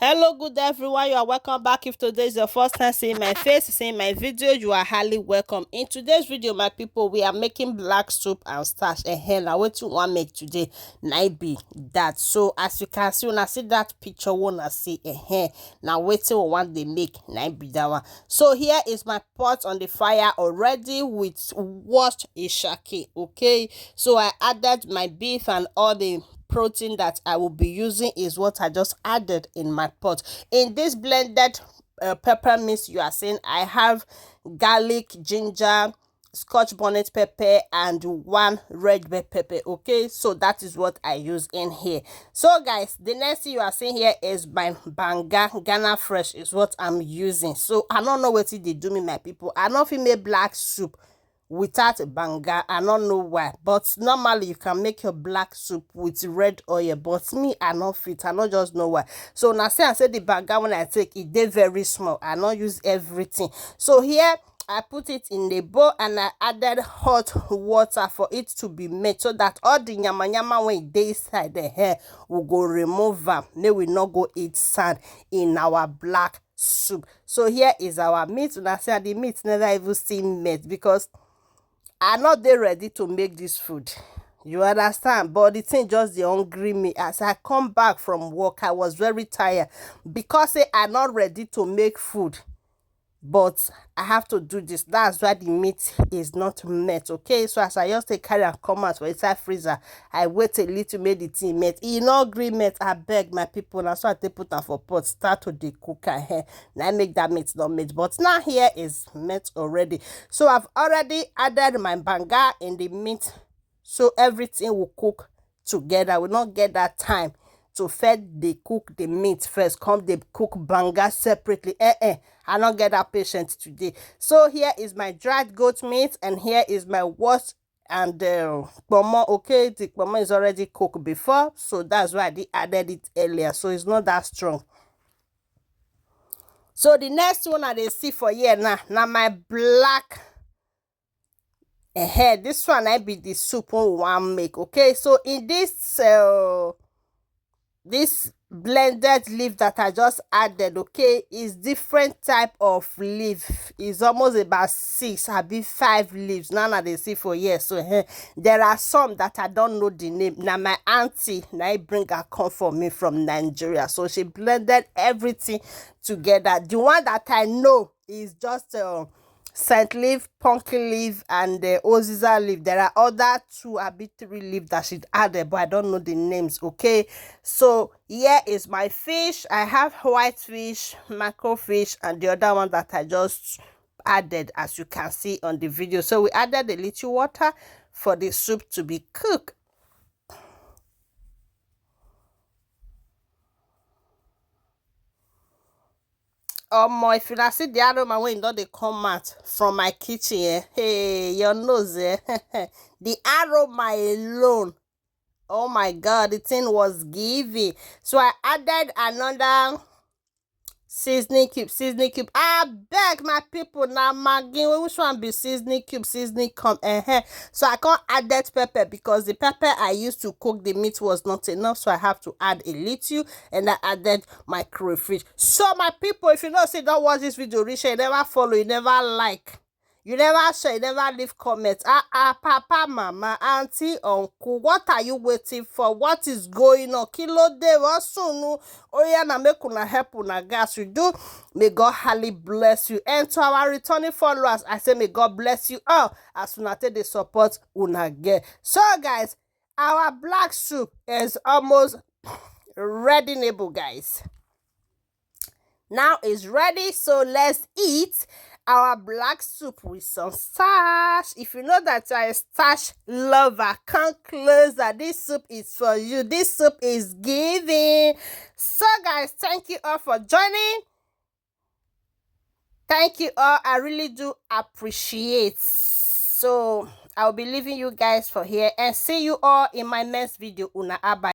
Hello, good everyone. You are welcome back. If today is your first time seeing my face, seeing my video, you are highly welcome. In today's video, my people, we are making black soup and starch. Now what you want make today? Might be that. So as you can see, when I see that picture, wanna see now what you want they make? Might be that one. So here is my pot on the fire already with washed ishaki. Okay, so I added my beef and all the protein that I will be using is what I just added in my pot. In this blended pepper mix you are seeing, I have garlic, ginger, scotch bonnet pepper and one red bell pepper. Okay, so that is what I use in here. So guys, the next thing you are seeing here is my banga Ghana fresh is what I'm using. So I don't know what they do me, my people. I don't feel make black soup without a banga. I don't know why, but normally you can make your black soup with red oil, but me I not fit. I not just know why. So now say I say the banga when I take it, they very small. I not use everything. So here I put it in the bowl and I added hot water for it to be made so that all the nyama when they inside the hair will go remove them. They will not go eat sand in our black soup. So here is our meat. And I say the meat never even seen meat because I'm not there ready to make this food. You understand? But the thing just the hungry me. As I come back from work, I was very tired because I'm not ready to make food. But I have to do this. That's why the meat is not met. Okay, so as I just take carry and come out for inside freezer, I wait a little make the thing met. E no gree met. I beg my people. Now so I take put them for pot. Start to the cook here. Now I make that meat not meat. But now here is met already. So I've already added my banga in the meat. So everything will cook together. We not get that time to fed they cook the meat first, come they cook banga separately. I don't get that patient today. So here is my dried goat meat and here is my washed and kpomo. Okay, the kpomo is already cooked before, so that's why I added it earlier, so it's not that strong. So the next one I see for here now my black this one I be the soup we want make. Okay, so in this blended leaf that I just added, okay, is different type of leaf. It's almost about 6 be 5 leaves now they see for here. So there are some that I don't know the name. Now my auntie now I bring her come for me from Nigeria, so she blended everything together. The one that I know is just scent leaf, pumpkin leaf, and the oziza leaf. There are other 2 3 leaf that she added, but I don't know the names. Okay, so here is my fish. I have white fish, mackerel fish, and the other one that I just added, as you can see on the video. So we added a little water for the soup to be cooked. If you see the aroma when they come out from my kitchen, hey, your nose, the aroma alone, oh my god, the thing was giving. So I added another seasoning cube. I beg my people now, Maggi, which one be seasoning cube? Seasoning come. So I can't add that pepper because the pepper I used to cook the meat was not enough, so I have to add a little, and I added my crayfish. So my people, if you don't say don't watch this video, reach, you never follow, you never like, you never share, you never leave comments. Papa, mama, auntie, uncle, what are you waiting for? What is going on? Kilo de wasunu. Oh yeah, na make una help una gas you do. May God highly bless you. And to our returning followers, I say may God bless you all as una take the support una get. So guys, our black soup is almost ready-able, guys. Now it's ready, so let's eat our black soup with some starch. If you know that you're a starch lover, come closer. This soup is for you. This soup is giving. So guys, thank you all for joining. Thank you all. I really do appreciate. So I'll be leaving you guys for here and see you all in my next video. Una bye.